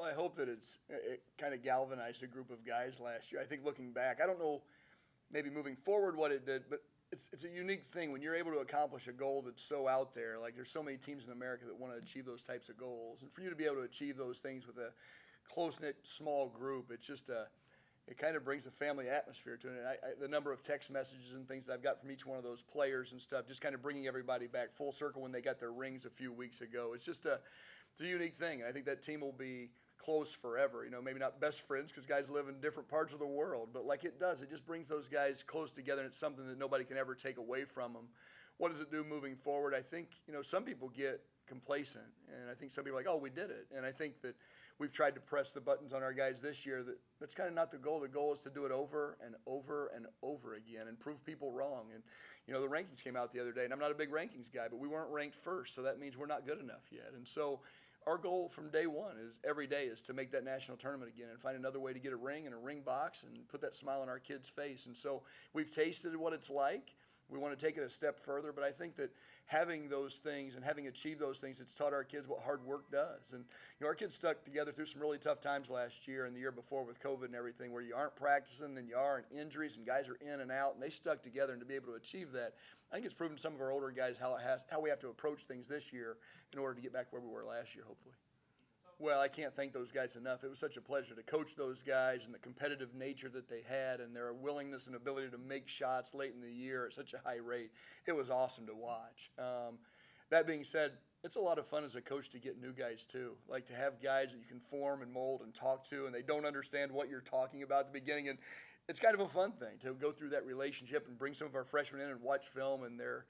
I hope that it kind of galvanized a group of guys last year. I think looking back, I don't know maybe moving forward what it did, but it's a unique thing when you're able to accomplish a goal that's so out there. Like there's so many teams in America that want to achieve those types of goals, and for you to be able to achieve those things with a close-knit small group, it's just it kind of brings a family atmosphere to it. And the number of text messages and things that I've got from each one of those players and stuff, just kind of bringing everybody back full circle when they got their rings a few weeks ago. It's just it's a unique thing, and I think that team will be close forever. You know, maybe not best friends because guys live in different parts of the world, but like it just brings those guys close together, and it's something that nobody can ever take away from them. What does it do moving forward? I think, some people get complacent, and I think some people are like, oh, we did it. And I think that we've tried to press the buttons on our guys this year. That's kind of not the goal. The goal is to do it over and over and over again and prove people wrong. And, the rankings came out the other day, and I'm not a big rankings guy, but we weren't ranked first, so that means we're not good enough yet. And so our goal from day one is every day is to make that national tournament again and find another way to get a ring and a ring box and put that smile on our kids' face. And so we've tasted what it's like. We want to take it a step further, but I think that having those things and having achieved those things, it's taught our kids what hard work does. And our kids stuck together through some really tough times last year and the year before with COVID and everything, where you aren't practicing, then you are, and injuries, and guys are in and out, and they stuck together. And to be able to achieve that, I think it's proven to some of our older guys how we have to approach things this year in order to get back where we were last year, hopefully. Well, I can't thank those guys enough. It was such a pleasure to coach those guys and the competitive nature that they had and their willingness and ability to make shots late in the year at such a high rate. It was awesome to watch. That being said, it's a lot of fun as a coach to get new guys too, like to have guys that you can form and mold and talk to, and they don't understand what you're talking about at the beginning. And it's kind of a fun thing to go through that relationship and bring some of our freshmen in and watch film, and they're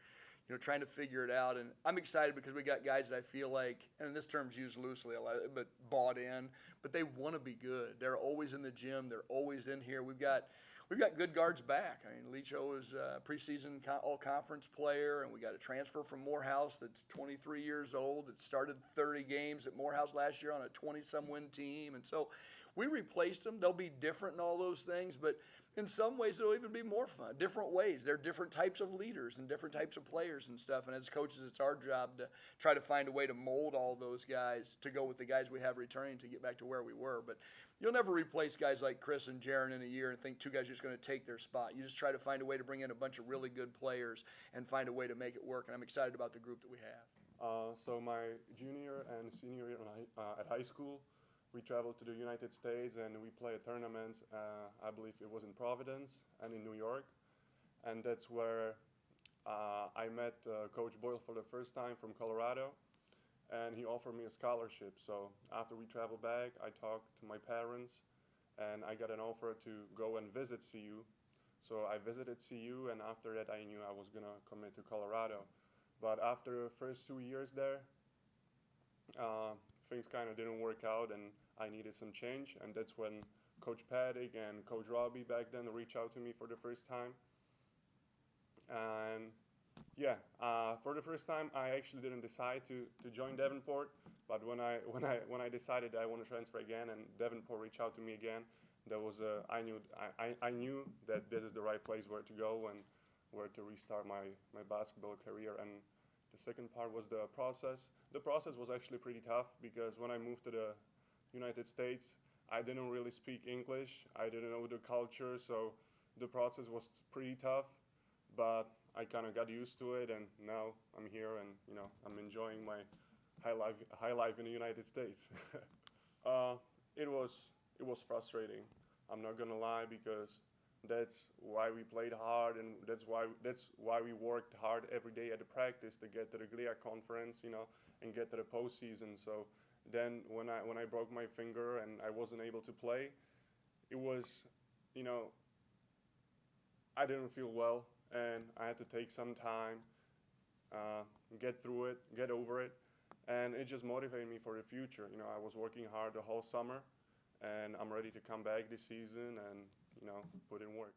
trying to figure it out. And I'm excited because we got guys that I feel like, and this term's used loosely a lot, but bought in, but they want to be good. They're always in the gym. They're always in here. We've got good guards back. I mean, Licho is a preseason all-conference player, and we got a transfer from Morehouse that's 23 years old that started 30 games at Morehouse last year on a 20-some win team. And so we replaced them. They'll be different in all those things, but in some ways, it'll even be more fun, different ways. They're different types of leaders and different types of players and stuff. And as coaches, it's our job to try to find a way to mold all those guys to go with the guys we have returning to get back to where we were. But you'll never replace guys like Chris and Jaron in a year and think two guys are just going to take their spot. You just try to find a way to bring in a bunch of really good players and find a way to make it work. And I'm excited about the group that we have. So my junior and senior year at high school, we traveled to the United States and we played tournaments. I believe it was in Providence and in New York. And that's where I met Coach Boyle for the first time from Colorado. And he offered me a scholarship. So after we traveled back, I talked to my parents and I got an offer to go and visit CU. So I visited CU, and after that I knew I was going to commit to Colorado. But after the first 2 years there, things kind of didn't work out and I needed some change, and that's when Coach Paddock and Coach Robbie back then reached out to me for the first time. And yeah, for the first time I actually didn't decide to join Davenport, but when I decided I want to transfer again and Davenport reached out to me again, that was I knew that this is the right place where to go and where to restart my basketball career. And the second part was the process. The process was actually pretty tough because when I moved to the United States, I didn't really speak English. I didn't know the culture, so the process was pretty tough. But I kind of got used to it, and now I'm here, and I'm enjoying my high life in the United States. It was frustrating. I'm not gonna lie, because that's why we played hard, and that's why we worked hard every day at the practice to get to the GLIAC conference, and get to the postseason. So then when I broke my finger and I wasn't able to play, it was, I didn't feel well, and I had to take some time, get through it, get over it, and it just motivated me for the future. I was working hard the whole summer, and I'm ready to come back this season and put in work.